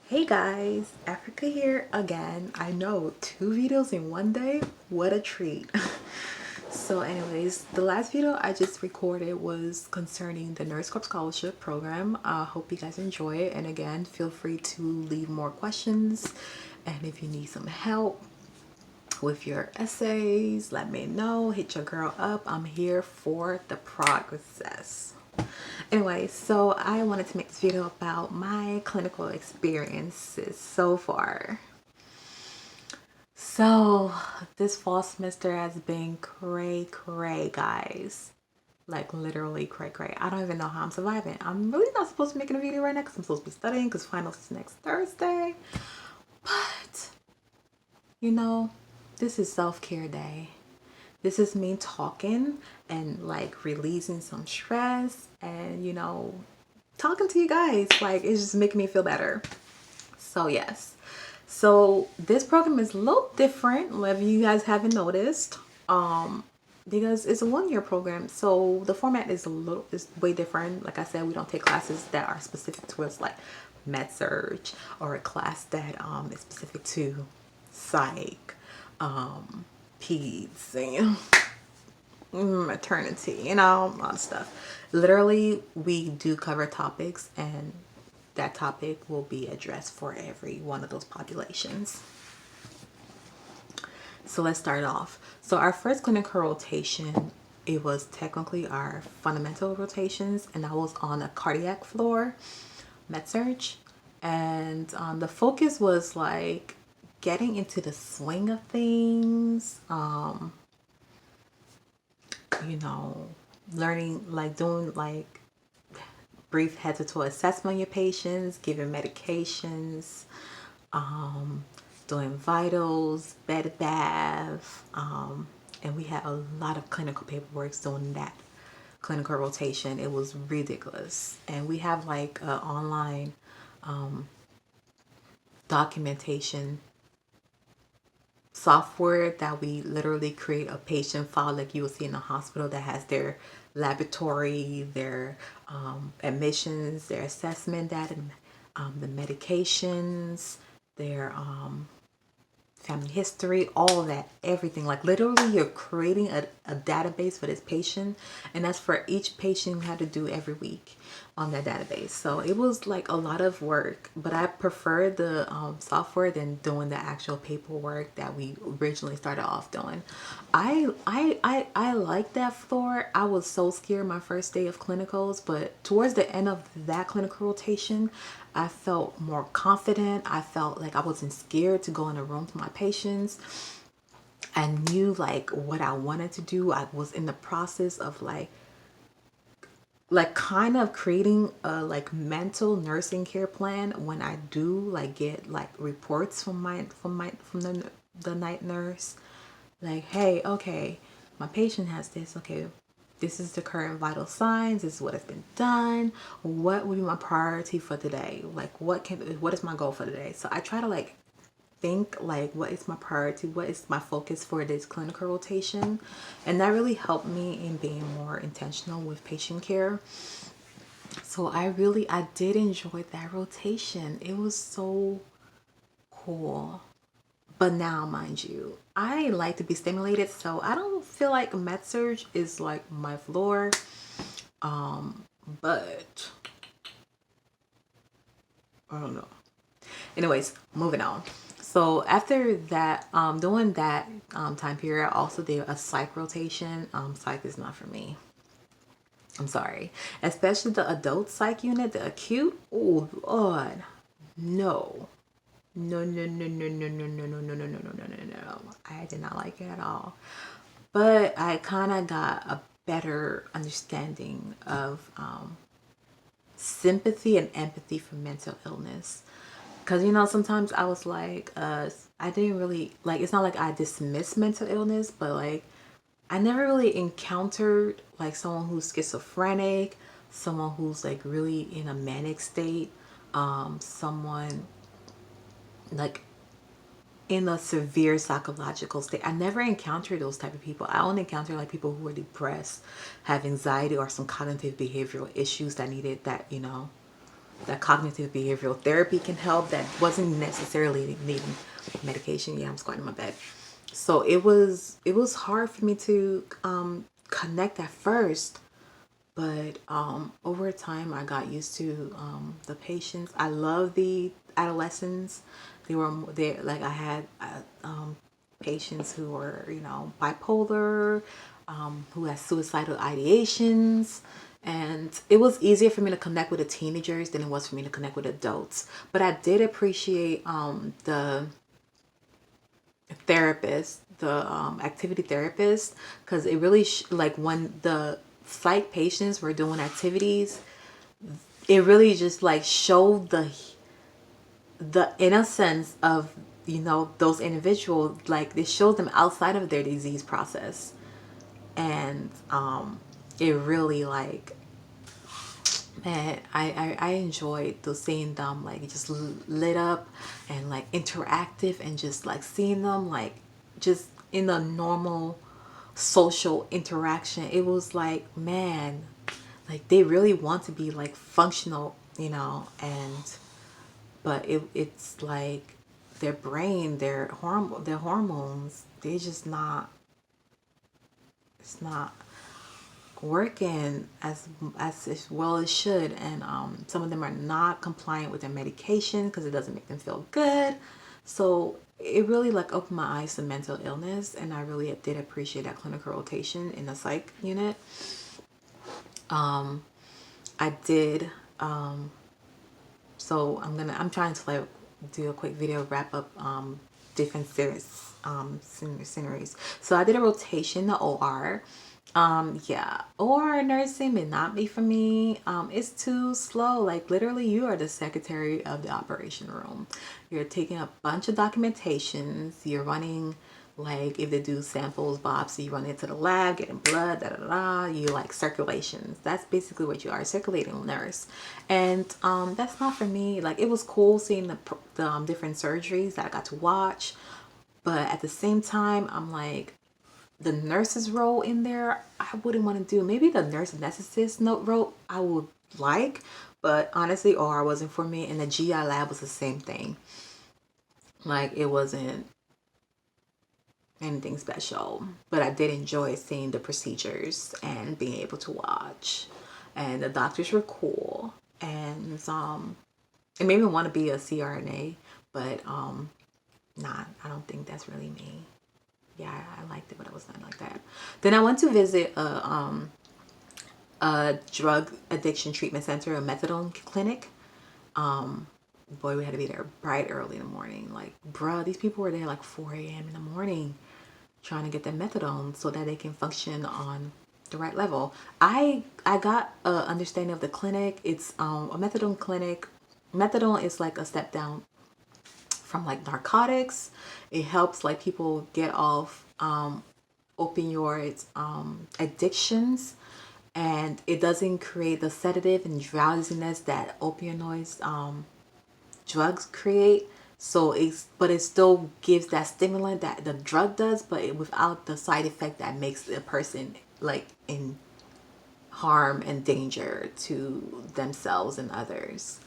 Hey guys, Africa here again. I know, 2 videos in one day, what a treat. So anyways, the last video I just recorded was concerning the Nurse Corps Scholarship Program. I hope you guys enjoy it, and again, feel free to leave more questions, and if you need some help with your essays, let me know. Hit your girl up. I'm here for the process. Anyway, so I wanted to make this video about my clinical experiences so far. So this fall semester has been cray, guys. Like literally cray. I don't even know how I'm surviving. I'm really not supposed to be making a video right now because I'm supposed to be studying because finals is next Thursday. But you know, this is self-care day. This is me talking and like releasing some stress and talking to you guys. Like, it's just making me feel better. So yes, so this program is a little different if you guys haven't noticed, because it's a 1-year program, so the format is way different. Like I said, we don't take classes that are specific to us, like Surg, or a class that is specific to Psych, peds, and maternity, a lot of stuff. Literally, we do cover topics, and that topic will be addressed for every one of those populations. So let's start off. So our first clinical rotation, it was technically our fundamental rotations, and that was on a cardiac floor, med-surg. And the focus was like getting into the swing of things, learning, like doing like brief head-to-toe assessment on your patients, giving medications, doing vitals, bed bath, and we had a lot of clinical paperwork doing that clinical rotation. It was ridiculous. And we have like an online documentation software that we literally create a patient file like you will see in a hospital that has their laboratory, their admissions, their assessment data, the medications, their family history, all of that, everything. Like literally you're creating a database for this patient, and that's for each patient you have to do every week on that database. So it was like a lot of work, but I prefer the software than doing the actual paperwork that we originally started off doing. I like that floor. I was so scared my first day of clinicals, but towards the end of that clinical rotation, I felt more confident. I felt like I wasn't scared to go in a room to my patients. I knew like what I wanted to do. I was in the process of like kind of creating a like mental nursing care plan when I do like get like reports from the night nurse, like, hey, okay, my patient has this, okay, this is the current vital signs, this is what has been done, what would be my priority for today, like what is my goal for today. So I try to like think like what is my priority, what is my focus for this clinical rotation, and that really helped me in being more intentional with patient care. So I did enjoy that rotation. It was so cool. But now, mind you, I like to be stimulated, so I don't feel like med surg is like my floor. But I don't know. Anyways, moving on. So after that, doing that time period, I also did a psych rotation. Psych is not for me. I'm sorry. Especially the adult psych unit, the acute. Oh Lord, no. No, no, no, no, no, no, no, no, no, no, no, no, no, no, no. I did not like it at all. But I kind of got a better understanding of sympathy and empathy for mental illness. Because, sometimes I was like, I didn't really, like, it's not like I dismiss mental illness, but like, I never really encountered like someone who's schizophrenic, someone who's like really in a manic state, someone like in a severe psychological state. I never encountered those type of people. I only encountered like people who were depressed, have anxiety, or some cognitive behavioral issues that needed that, that cognitive behavioral therapy can help, that wasn't necessarily needing medication. Yeah, I'm squatting in my bed. So it was hard for me to connect at first, but over time I got used to the patients. I love the adolescents. They like, I had patients who were, you know, bipolar, who had suicidal ideations, and it was easier for me to connect with the teenagers than it was for me to connect with adults. But I did appreciate the therapist, the activity therapist, because it really like when the psych patients were doing activities, it really just like showed the innocence of, you know, those individuals. Like, it showed them outside of their disease process, and it really like, man, I enjoyed those, seeing them like just lit up and like interactive, and just like seeing them like just in a normal social interaction. It was like, man, like they really want to be like functional, you know, and but it's like their brain, their hormones, they just not, it's not working as well as should. And some of them are not compliant with their medication because it doesn't make them feel good. So it really like opened my eyes to mental illness, and I really did appreciate that clinical rotation in the psych unit. I did so I'm trying to like do a quick video wrap up different series, sceneries. So I did a rotation, the OR. Yeah, OR nursing may not be for me. It's too slow. Like, literally, you are the secretary of the operation room. You're taking a bunch of documentations. You're running, like, if they do samples, biopsy, you run into the lab, getting blood, da da da. You like circulations. That's basically what you are, a circulating nurse. And that's not for me. Like, it was cool seeing the different surgeries that I got to watch, but at the same time, I'm like, the nurse's role in there, I wouldn't want to do. Maybe the nurse anesthetist note role I would like, but honestly, OR wasn't for me. And the GI lab was the same thing. Like, it wasn't anything special, but I did enjoy seeing the procedures and being able to watch. And the doctors were cool, and it made me want to be a CRNA, but not. I don't think that's really me. Yeah, I liked it, but it was not like that. Then I went to visit a drug addiction treatment center, a methadone clinic. Boy, we had to be there bright early in the morning. Like, bruh, these people were there like 4 a.m. in the morning trying to get their methadone so that they can function on the right level. I got an understanding of the clinic. It's a methadone clinic. Methadone is like a step down from like narcotics. It helps like people get off opioid addictions, and it doesn't create the sedative and drowsiness that opioids drugs create. So but it still gives that stimulant that the drug does, but without the side effect that makes the person like in harm and danger to themselves and others.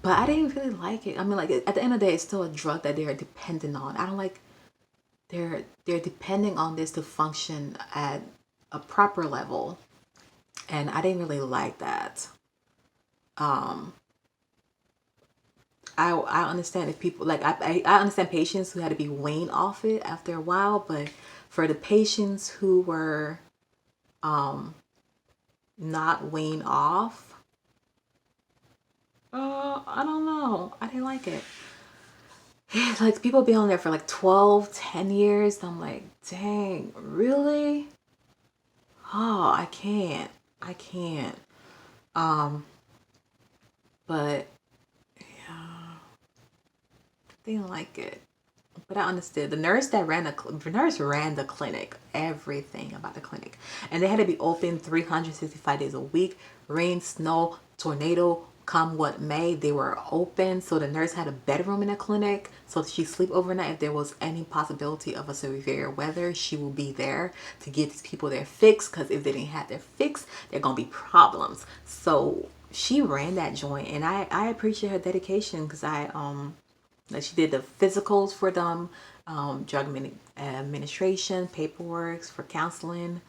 But I didn't really like it. I mean, like, at the end of the day, it's still a drug that they're dependent on. I don't like, they're depending on this to function at a proper level, and I didn't really like that. I understand if people like, I understand patients who had to be weaned off it after a while, but for the patients who were not weaned off, I don't know. I didn't like it. Like, people be on there for like 12, 10 years. I'm like, dang, really? Oh, I can't. I can't. But yeah, didn't like it. But I understood. The nurse that ran the nurse ran the clinic, everything about the clinic, and they had to be open 365 days a week. Rain, snow, tornado, come what may, they were open. So the nurse had a bedroom in the clinic, so she sleep overnight. If there was any possibility of a severe weather, she will be there to get these people their fix, because if they didn't have their fix, there gonna be problems. So she ran that joint, and I appreciate her dedication, because like she did the physicals for them, administration, paperwork for counseling.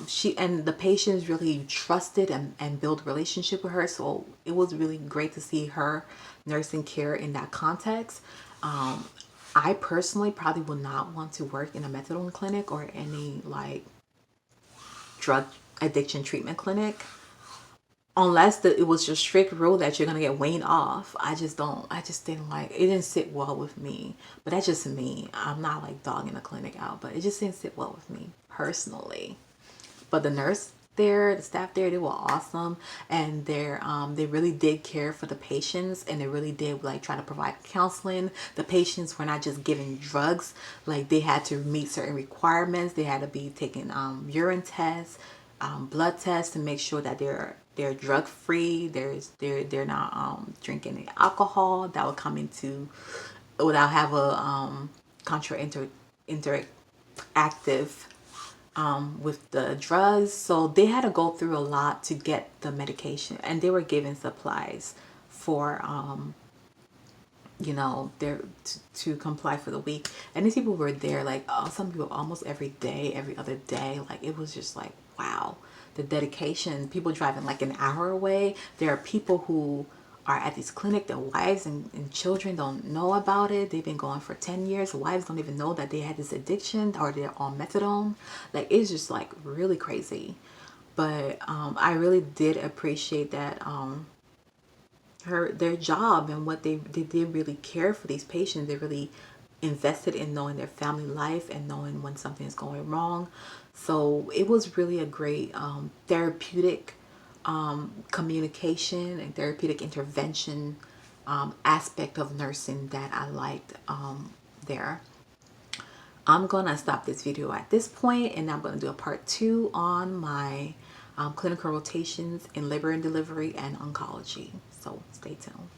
She and the patients really trusted and built relationship with her. So it was really great to see her nursing care in that context. I personally probably would not want to work in a methadone clinic or any like drug addiction treatment clinic, unless it was just strict rule that you're gonna get weaned off. I just didn't like it. Didn't sit well with me. But that's just me. I'm not like dogging the clinic out, but it just didn't sit well with me personally. But the nurse there, the staff there, they were awesome, and they really did care for the patients, and they really did like try to provide counseling. The patients were not just given drugs; like they had to meet certain requirements. They had to be taking urine tests, blood tests to make sure that they're drug free. They're not drinking any alcohol that would come into without have a interactive with the drugs. So they had to go through a lot to get the medication, and they were given supplies for you know, their to comply for the week. And these people were there like some people almost every day, every other day. Like it was just like wow, the dedication. People driving like an hour away. There are people who are at this clinic, their wives and children don't know about it. They've been going for 10 years. Wives don't even know that they had this addiction or they're on methadone. Like it's just like really crazy. But I really did appreciate that their job and what they did really care for these patients. They really invested in knowing their family life and knowing when something is going wrong. So it was really a great therapeutic communication and therapeutic intervention aspect of nursing that I liked there. I'm gonna stop this video at this point, and I'm gonna do a part 2 on my clinical rotations in labor and delivery and oncology. So stay tuned.